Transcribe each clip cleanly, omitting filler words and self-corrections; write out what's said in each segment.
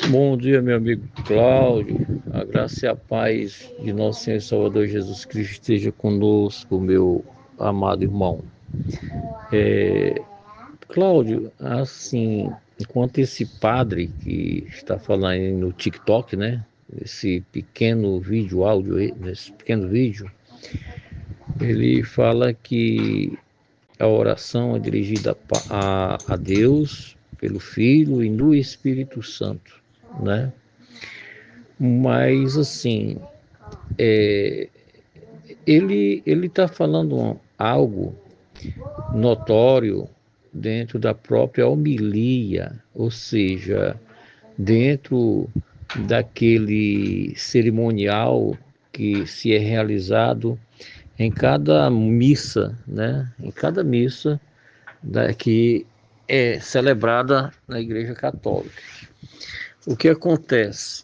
Bom dia, meu amigo Cláudio. A graça e a paz de nosso Senhor e Salvador Jesus Cristo esteja conosco, meu amado irmão. Cláudio, assim, enquanto esse padre que está falando aí no TikTok, né? Esse pequeno vídeo, áudio, esse pequeno vídeo, ele fala que a oração é dirigida a Deus, pelo Filho e no Espírito Santo, né? Mas, assim, ele está falando algo notório dentro da própria homilia, ou seja, dentro daquele cerimonial que se é realizado em cada missa, né? Em cada missa que é celebrada na Igreja Católica. O que acontece?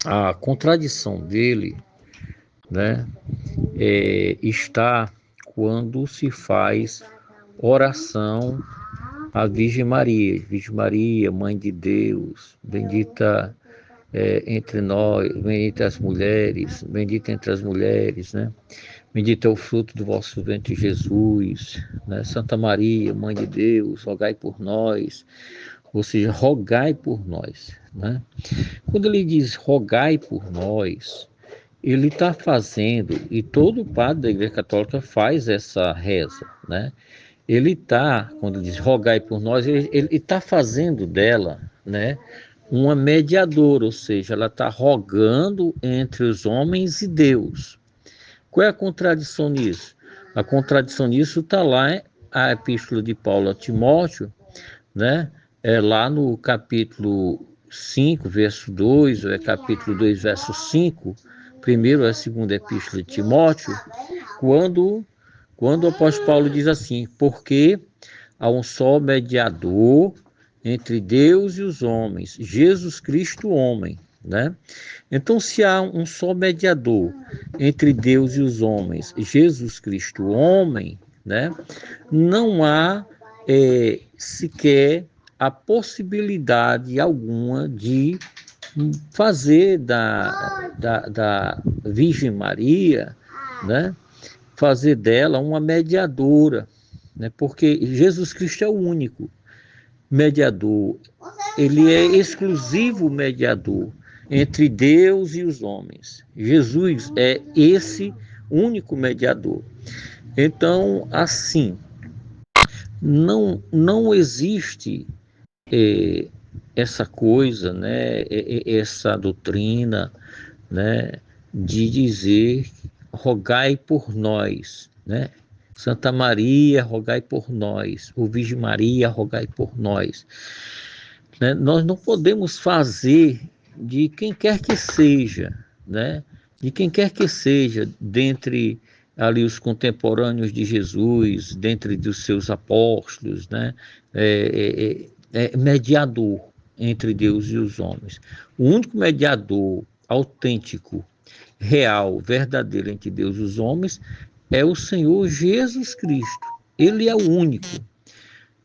A contradição dele, né, está quando se faz oração à Virgem Maria. Virgem Maria, Mãe de Deus, bendita entre nós, bendita as mulheres, bendita entre as mulheres, né? Bendito é o fruto do vosso ventre, Jesus, né? Santa Maria, Mãe de Deus, rogai por nós, ou seja, rogai por nós, né? Quando ele diz rogai por nós, ele está fazendo, e todo padre da Igreja Católica faz essa reza, né? Ele está, quando diz rogai por nós, ele está fazendo dela, né, uma mediadora, ou seja, ela está rogando entre os homens e Deus. Qual é a contradição nisso? A contradição nisso está lá a epístola de Paulo a Timóteo, né? É lá no capítulo 5, verso 2, ou é capítulo 2, verso 5, primeiro é a segunda epístola de Timóteo, quando, quando o apóstolo Paulo diz assim, porque há um só mediador entre Deus e os homens, Jesus Cristo, homem, né? Então, se há um só mediador entre Deus e os homens, Jesus Cristo, homem, né? Não há sequer a possibilidade alguma de fazer da Virgem Maria, né? Fazer dela uma mediadora, né? Porque Jesus Cristo é o único mediador, ele é exclusivo mediador entre Deus e os homens. Jesus é esse único mediador. Então, assim, não existe é, essa coisa, né, essa doutrina, né, de dizer rogai por nós, né? Santa Maria, rogai por nós. Ou Virgem Maria, rogai por nós. Né? Nós não podemos fazer de quem quer que seja, né? De quem quer que seja, dentre ali os contemporâneos de Jesus, dentre dos seus apóstolos, né? Mediador entre Deus e os homens. O único mediador autêntico, real, verdadeiro entre Deus e os homens é o Senhor Jesus Cristo. Ele é o único.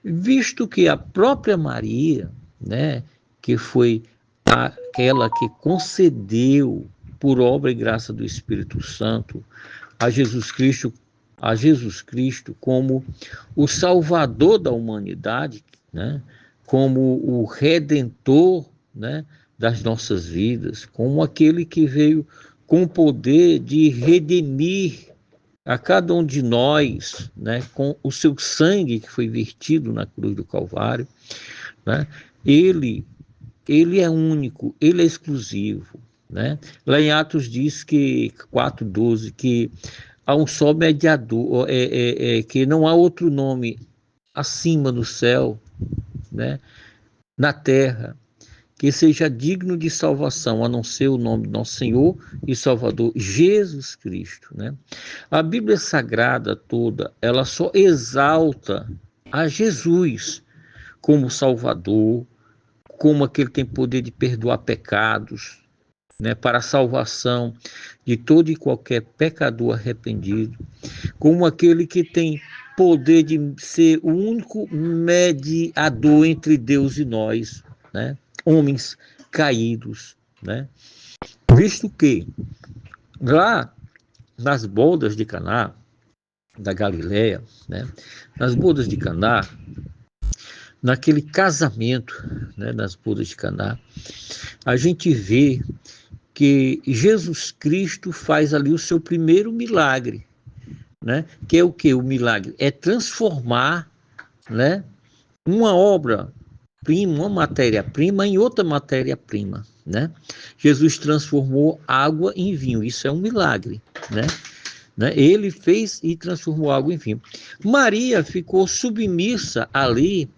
Visto que a própria Maria, né, que foi aquela que concedeu por obra e graça do Espírito Santo a Jesus Cristo, como o Salvador da humanidade, né, como o Redentor, né, das nossas vidas, como aquele que veio com o poder de redimir a cada um de nós, né, com o seu sangue que foi vertido na cruz do Calvário, né, ele, ele é único, ele é exclusivo, né? Lá em Atos diz que 4:12 que há um só mediador, que não há outro nome acima do céu, né, na terra, que seja digno de salvação, a não ser o nome do nosso Senhor e Salvador Jesus Cristo, né? A Bíblia Sagrada toda, ela só exalta a Jesus como Salvador, como aquele que tem poder de perdoar pecados, né, para a salvação de todo e qualquer pecador arrependido, como aquele que tem poder de ser o único mediador entre Deus e nós, né? homens caídos, né? Visto que lá nas bodas de Caná, da Galileia, né? Nas bodas de Caná, naquele casamento, né? Nas bodas de Caná, a gente vê que Jesus Cristo faz ali o seu primeiro milagre, né? Que é o que? O milagre é transformar, né? Uma obra-prima, uma matéria-prima em outra matéria-prima, né? Jesus transformou água em vinho, isso é um milagre, né? Ele fez e transformou água em vinho. Maria ficou submissa ali,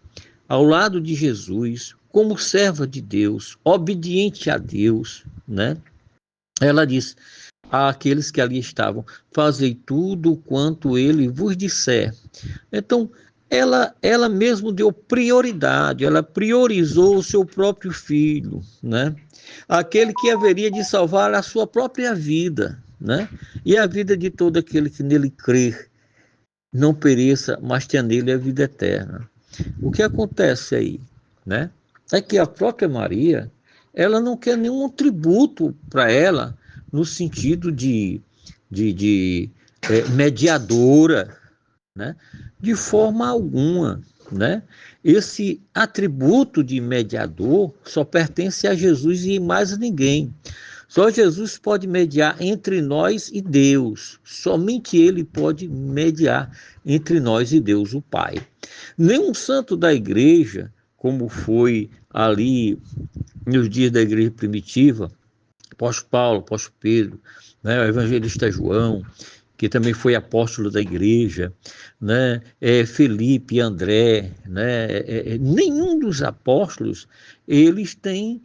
ao lado de Jesus, como serva de Deus, obediente a Deus, né? Ela disse àqueles que ali estavam: fazei tudo quanto ele vos disser. Então, ela mesmo deu prioridade, ela priorizou o seu próprio filho, né? Aquele que haveria de salvar a sua própria vida, né? E a vida de todo aquele que nele crer, não pereça, mas tenha nele a vida eterna. O que acontece aí, né? É que a própria Maria, ela não quer nenhum tributo para ela, no sentido de mediadora, né? De forma alguma, né? Esse atributo de mediador só pertence a Jesus e mais a ninguém. Só Jesus pode mediar entre nós e Deus. Somente Ele pode mediar entre nós e Deus, o Pai. Nenhum santo da igreja, como foi ali nos dias da igreja primitiva, apóstolo Paulo, apóstolo Pedro, né, o evangelista João, que também foi apóstolo da igreja, né, Felipe, André, né, nenhum dos apóstolos, eles têm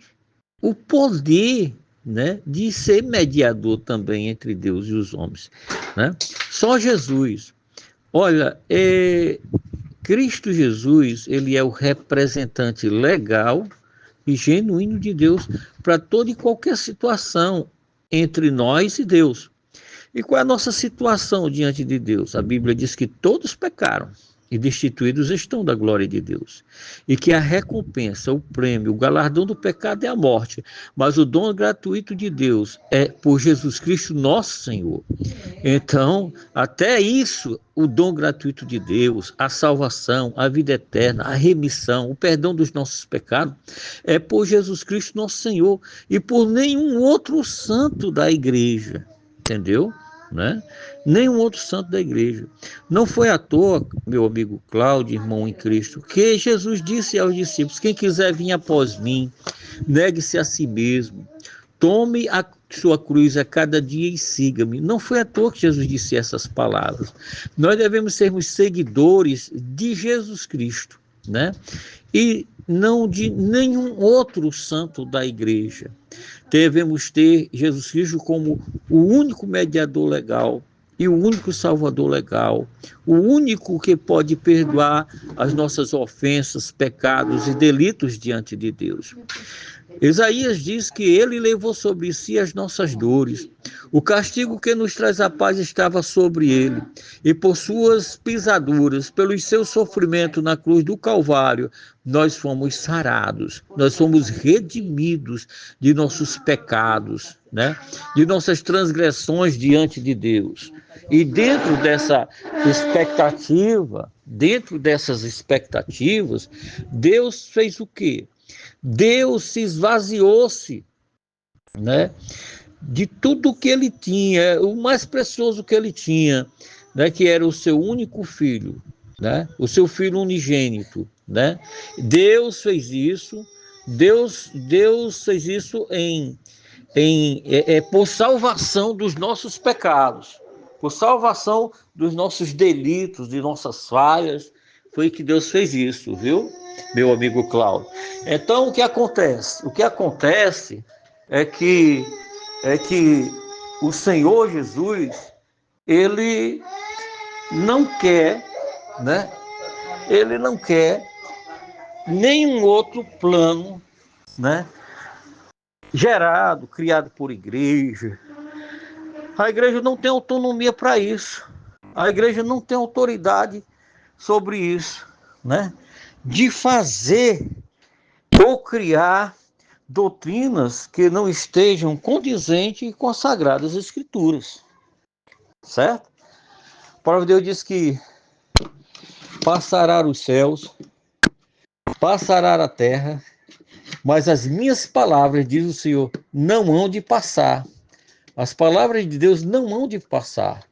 o poder, né, de ser mediador também entre Deus e os homens, né? Só Jesus. Olha, Cristo Jesus, ele é o representante legal e genuíno de Deus para toda e qualquer situação entre nós e Deus. E qual é a nossa situação diante de Deus? A Bíblia diz que todos pecaram e destituídos estão da glória de Deus. E que a recompensa, o prêmio, o galardão do pecado é a morte. Mas o dom gratuito de Deus é por Jesus Cristo, nosso Senhor. Então, até isso, o dom gratuito de Deus, a salvação, a vida eterna, a remissão, o perdão dos nossos pecados, é por Jesus Cristo, nosso Senhor, e por nenhum outro santo da igreja, entendeu? Né? Nenhum outro santo da igreja. Não foi à toa, meu amigo Cláudio, irmão em Cristo, que Jesus disse aos discípulos: quem quiser vir após mim, negue-se a si mesmo, tome a sua cruz a cada dia e siga-me. Não foi à toa que Jesus disse essas palavras. Nós devemos sermos seguidores de Jesus Cristo, né? E não de nenhum outro santo da igreja. Devemos ter Jesus Cristo como o único mediador legal e o único salvador legal, o único que pode perdoar as nossas ofensas, pecados e delitos diante de Deus. Isaías diz que ele levou sobre si as nossas dores. O castigo que nos traz a paz estava sobre ele, e por suas pisaduras, pelos seus sofrimentos na cruz do Calvário, nós fomos sarados, nós fomos redimidos de nossos pecados, né? De nossas transgressões diante de Deus. E dentro dessas expectativas, Deus fez o quê? Deus se esvaziou-se, né, de tudo que ele tinha, o mais precioso que ele tinha, né, que era o seu único filho, né, o seu filho unigênito, né? Deus fez isso, Deus fez isso por salvação dos nossos pecados, por salvação dos nossos delitos, de nossas falhas. Foi que Deus fez isso, viu, meu amigo Cláudio? Então, o que acontece? O que acontece é que o Senhor Jesus, ele não quer, né? Ele não quer nenhum outro plano, né? Gerado, criado por igreja. A igreja não tem autonomia para isso. A igreja não tem autoridade sobre isso, né? De fazer ou criar doutrinas que não estejam condizentes com as Sagradas Escrituras, certo? A palavra de Deus diz que passará os céus, passará a terra, mas as minhas palavras, diz o Senhor, não hão de passar. As palavras de Deus não hão de passar,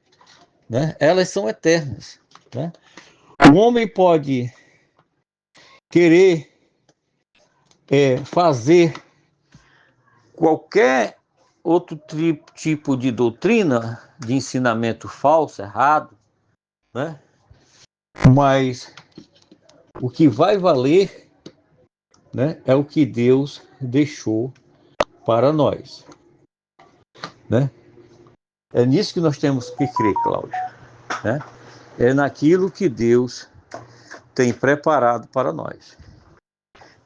né? Elas são eternas, né? O homem pode querer fazer qualquer outro tipo de doutrina, de ensinamento falso, errado, né? Mas o que vai valer, né, é o que Deus deixou para nós, né? É nisso que nós temos que crer, Cláudio, né? É naquilo que Deus tem preparado para nós.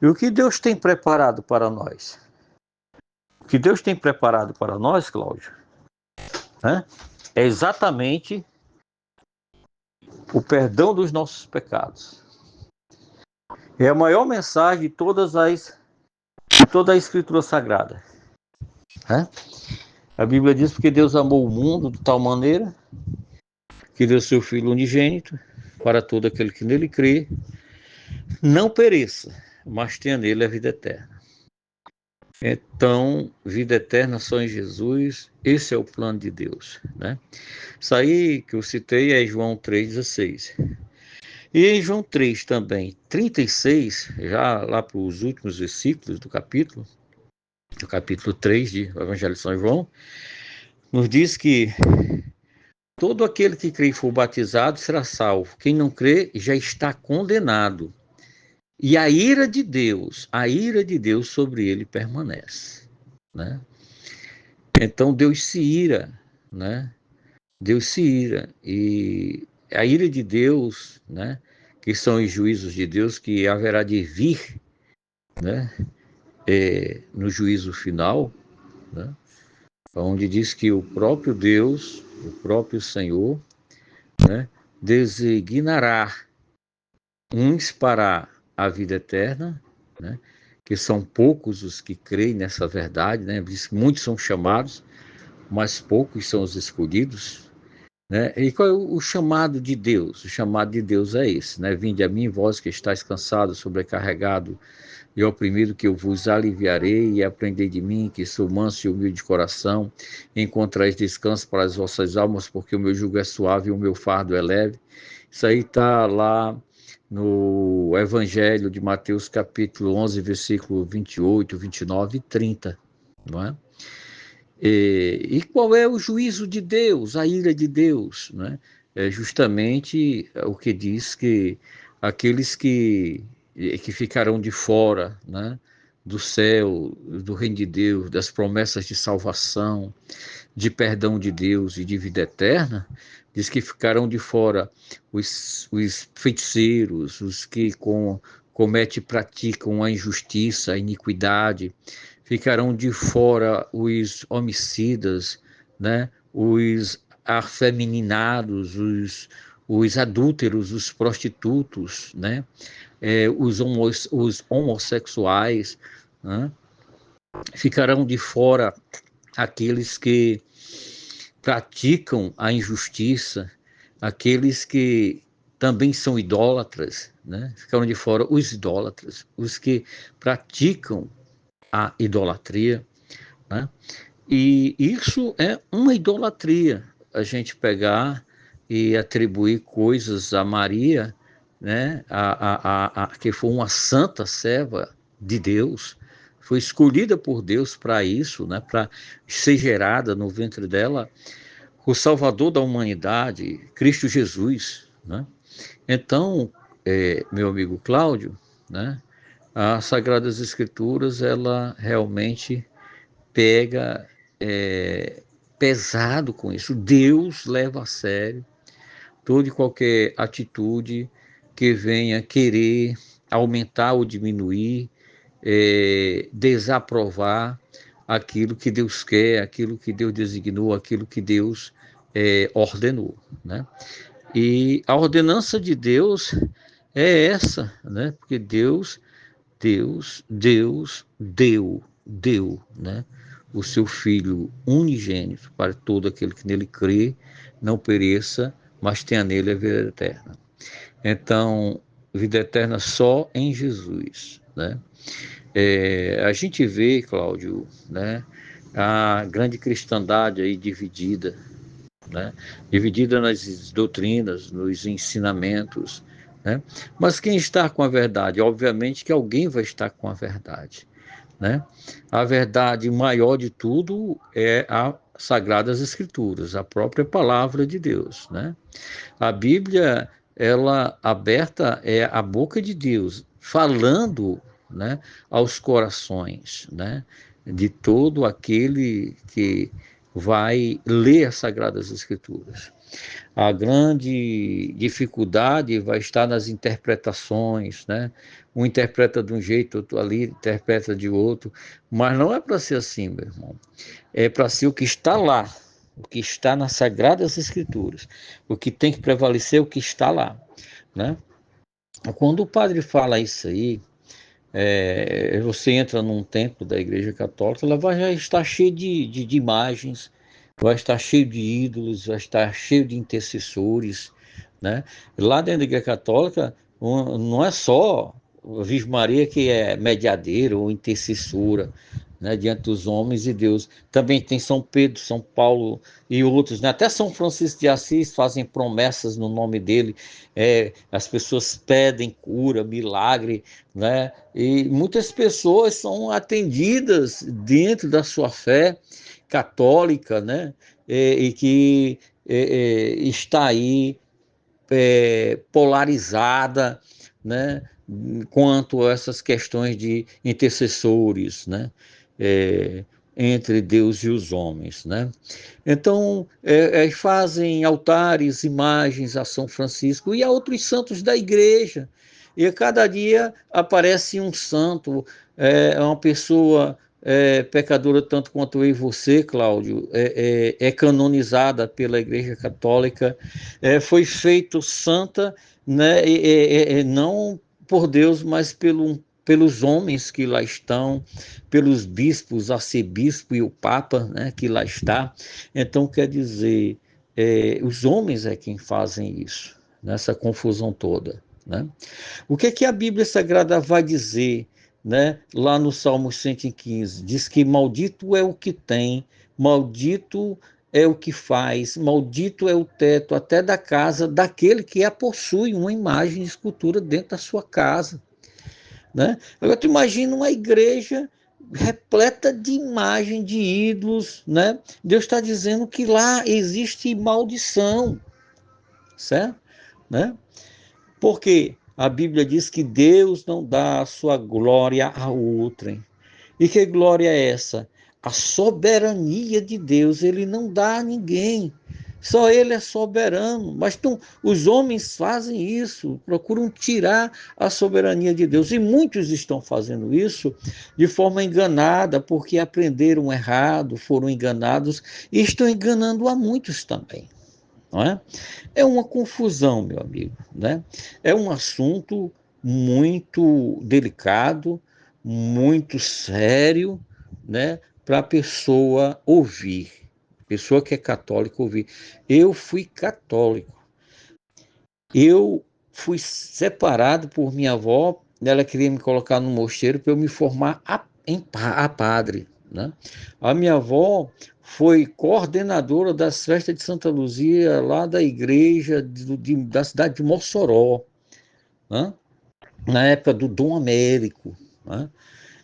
E o que Deus tem preparado para nós? O que Deus tem preparado para nós, Cláudio, né, é exatamente o perdão dos nossos pecados. É a maior mensagem de toda a Escritura Sagrada, né? A Bíblia diz porque Deus amou o mundo de tal maneira que deu seu Filho unigênito para todo aquele que nele crê, não pereça, mas tenha nele a vida eterna. Então, vida eterna só em Jesus, esse é o plano de Deus, né? Isso aí que eu citei é João 3,16. E em João 3 também, 36, já lá para os últimos versículos do capítulo 3 de Evangelho de São João, nos diz que todo aquele que crê e for batizado será salvo. Quem não crê já está condenado. E a ira de Deus sobre ele permanece, né? Então Deus se ira, né? Deus se ira. E a ira de Deus, né, que são os juízos de Deus que haverá de vir, né, no juízo final, né, onde diz que o próprio Deus, o próprio Senhor, né, designará uns para a vida eterna, né, que são poucos os que creem nessa verdade, né, muitos são chamados, mas poucos são os escolhidos, né? E qual é o chamado de Deus? O chamado de Deus é esse, né? Vinde a mim, vós que estáis cansados, sobrecarregado e oprimido, que eu vos aliviarei, e aprendei de mim, que sou manso e humilde de coração, e encontrais descanso para as vossas almas, porque o meu jugo é suave e o meu fardo é leve. Isso aí está lá no Evangelho de Mateus, capítulo 11, versículo 28, 29 e 30, não é? E qual é o juízo de Deus, a ira de Deus, né? É justamente o que diz que aqueles que ficarão de fora, né, do céu, do reino de Deus, das promessas de salvação, de perdão de Deus e de vida eterna, diz que ficarão de fora os feiticeiros, os que cometem e praticam a injustiça, a iniquidade, ficarão de fora os homicidas, né, os afemininados, os adúlteros, os prostitutos, né, os homossexuais, né, ficarão de fora aqueles que praticam a injustiça, aqueles que também são idólatras, né? Ficaram de fora os idólatras, os que praticam a idolatria, né? E isso é uma idolatria, a gente pegar e atribuir coisas a Maria, né? Que foi uma santa serva de Deus, foi escolhida por Deus para isso, né? Para ser gerada no ventre dela o Salvador da humanidade, Cristo Jesus, né? Então, meu amigo Cláudio, né? As Sagradas Escrituras, ela realmente pega pesado com isso. Deus leva a sério toda e qualquer atitude que venha querer aumentar ou diminuir, desaprovar aquilo que Deus quer, aquilo que Deus designou, aquilo que Deus ordenou, né? E a ordenança de Deus é essa, né? Porque Deus deu, deu, né, o seu Filho unigênito para todo aquele que nele crê, não pereça, mas tenha nele a vida eterna. Então, vida eterna só em Jesus, né? A gente vê, Cláudio, né, a grande cristandade aí dividida, né? Dividida nas doutrinas, nos ensinamentos, né? Mas quem está com a verdade? Obviamente que alguém vai estar com a verdade, né? A verdade maior de tudo é a Sagradas Escrituras, a própria palavra de Deus, né? A Bíblia, ela aberta é a boca de Deus, falando, né, aos corações, né, de todo aquele que vai ler as Sagradas Escrituras. A grande dificuldade vai estar nas interpretações, né? Um interpreta de um jeito, outro ali interpreta de outro, mas não é para ser assim, meu irmão. É para ser o que está lá, o que está nas Sagradas Escrituras. O que tem que prevalecer é o que está lá, né? Quando o padre fala isso aí, você entra num templo da Igreja Católica, ela vai já estar cheia de imagens, vai estar cheio de ídolos, vai estar cheio de intercessores, né? Lá dentro da Igreja Católica, não é só a Virgem Maria que é mediadeira ou intercessora, né, diante dos homens e Deus. Também tem São Pedro, São Paulo e outros, né? Até São Francisco de Assis fazem promessas no nome dele. As pessoas pedem cura, milagre, né? E muitas pessoas são atendidas dentro da sua fé católica, né? E que está aí polarizada, né, quanto a essas questões de intercessores, né, é, entre Deus e os homens, né? Então, fazem altares, imagens a São Francisco e a outros santos da igreja. E a cada dia aparece um santo, uma pessoa pecadora tanto quanto eu e você, Cláudio, é canonizada pela Igreja Católica, foi feito santa, né, não por Deus, mas pelos homens que lá estão, pelos bispos, arcebispo e o Papa, né, que lá está. Então, quer dizer, os homens é quem fazem isso, nessa confusão toda, né? O que é que a Bíblia Sagrada vai dizer, né? Lá no Salmo 115, diz que maldito é o que tem, maldito é o que faz, maldito é o teto até da casa daquele que a possui, uma imagem de escultura dentro da sua casa, né? Agora tu imagina uma igreja repleta de imagem de ídolos, né? Deus está dizendo que lá existe maldição, certo? Né? Porque a Bíblia diz que Deus não dá a sua glória a outrem. E que glória é essa? A soberania de Deus, ele não dá a ninguém. Só ele é soberano. Mas os homens fazem isso, procuram tirar a soberania de Deus. E muitos estão fazendo isso de forma enganada, porque aprenderam errado, foram enganados e estão enganando a muitos também. Não é? É uma confusão, meu amigo, né? É um assunto muito delicado, muito sério, né? Para a pessoa ouvir, pessoa que é católica ouvir. Eu fui católico, eu fui separado por minha avó, ela queria me colocar no mosteiro para eu me formar a padre, né? A minha avó foi coordenadora das festas de Santa Luzia, lá da igreja da cidade de Mossoró, né? Na época do Dom Américo, né?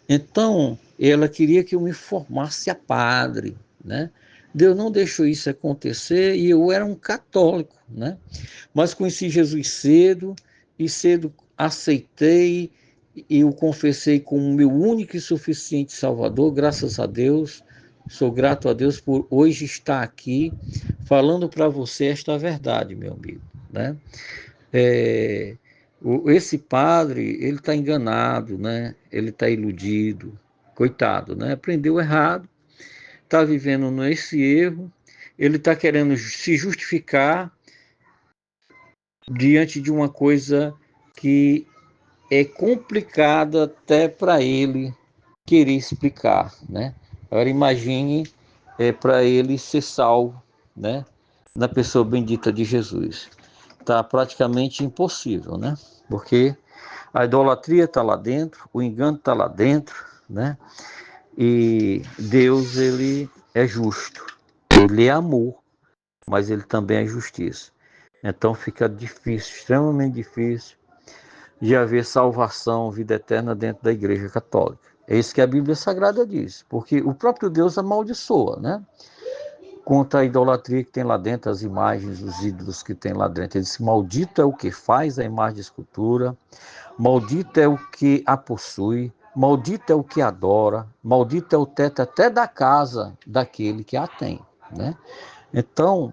Então, ela queria que eu me formasse a padre, né? Deus não deixou isso acontecer e eu era um católico, né? Mas conheci Jesus cedo e cedo aceitei e o confessei como meu único e suficiente Salvador, graças a Deus. Sou grato a Deus por hoje estar aqui falando para você esta verdade, meu amigo, né? É, esse padre, ele está enganado, né? Ele está iludido, coitado, né? Aprendeu errado, está vivendo nesse erro, ele está querendo se justificar diante de uma coisa que é complicada até para ele querer explicar, né? Agora imagine para ele ser salvo, né? Na pessoa bendita de Jesus. Tá praticamente impossível, né? Porque a idolatria está lá dentro, o engano está lá dentro, né? E Deus, ele é justo, ele é amor, mas ele também é justiça. Então fica difícil, extremamente difícil, de haver salvação, vida eterna dentro da Igreja Católica. É isso que a Bíblia Sagrada diz, porque o próprio Deus amaldiçoa, né? Contra a idolatria que tem lá dentro, as imagens, os ídolos que tem lá dentro. Ele diz: maldito é o que faz a imagem de escultura, maldito é o que a possui, maldito é o que adora, maldito é o teto até da casa daquele que a tem, né? Então,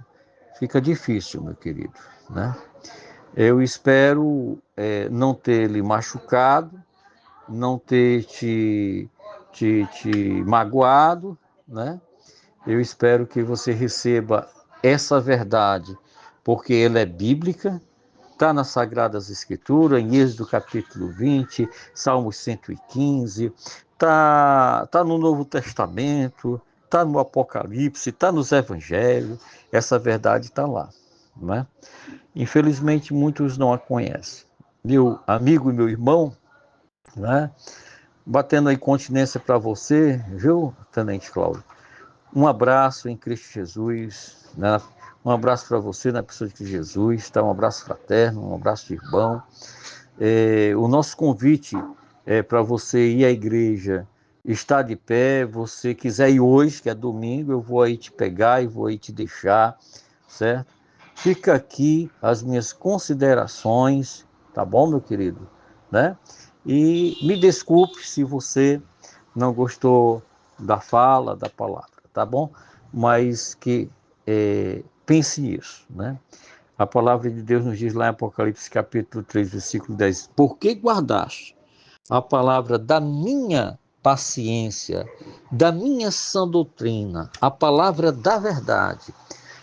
fica difícil, meu querido, né? Eu espero não ter lhe machucado, não ter te magoado, né? Eu espero que você receba essa verdade, porque ela é bíblica, está nas Sagradas Escrituras, em Êxodo capítulo 20, Salmos 115, tá no Novo Testamento, está no Apocalipse, está nos Evangelhos, essa verdade está lá, né? Infelizmente, muitos não a conhecem. Meu amigo e meu irmão, né? Batendo aí continência para você, viu, Tenente Cláudio? Um abraço em Cristo Jesus, né? Um abraço para você na pessoa de Cristo Jesus, tá? Um abraço fraterno, um abraço de irmão. O nosso convite é para você ir à igreja, estar de pé, você quiser ir hoje, que é domingo, eu vou aí te pegar e vou aí te deixar, certo? Fica aqui as minhas considerações, tá bom, meu querido? Né? E me desculpe se você não gostou da fala, da palavra, tá bom? Mas que pense nisso, né? A palavra de Deus nos diz lá em Apocalipse capítulo 3, versículo 10: por que guardaste a palavra da minha paciência, da minha sã doutrina, a palavra da verdade?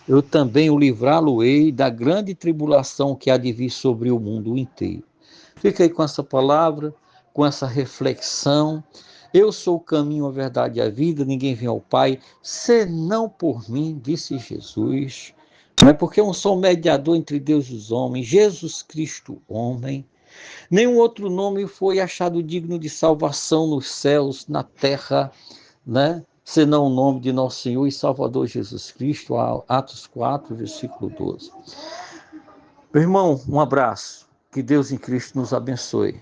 Eu também o livrá-lo-ei da grande tribulação que há de vir sobre o mundo inteiro. Fica aí com essa palavra, com essa reflexão. Eu sou o caminho, a verdade e a vida, ninguém vem ao Pai, senão por mim, disse Jesus. Não é porque eu sou o mediador entre Deus e os homens, Jesus Cristo, homem. Nenhum outro nome foi achado digno de salvação nos céus, na terra, né? Senão o nome de nosso Senhor e Salvador Jesus Cristo, Atos 4, versículo 12. Meu irmão, um abraço. Que Deus em Cristo nos abençoe.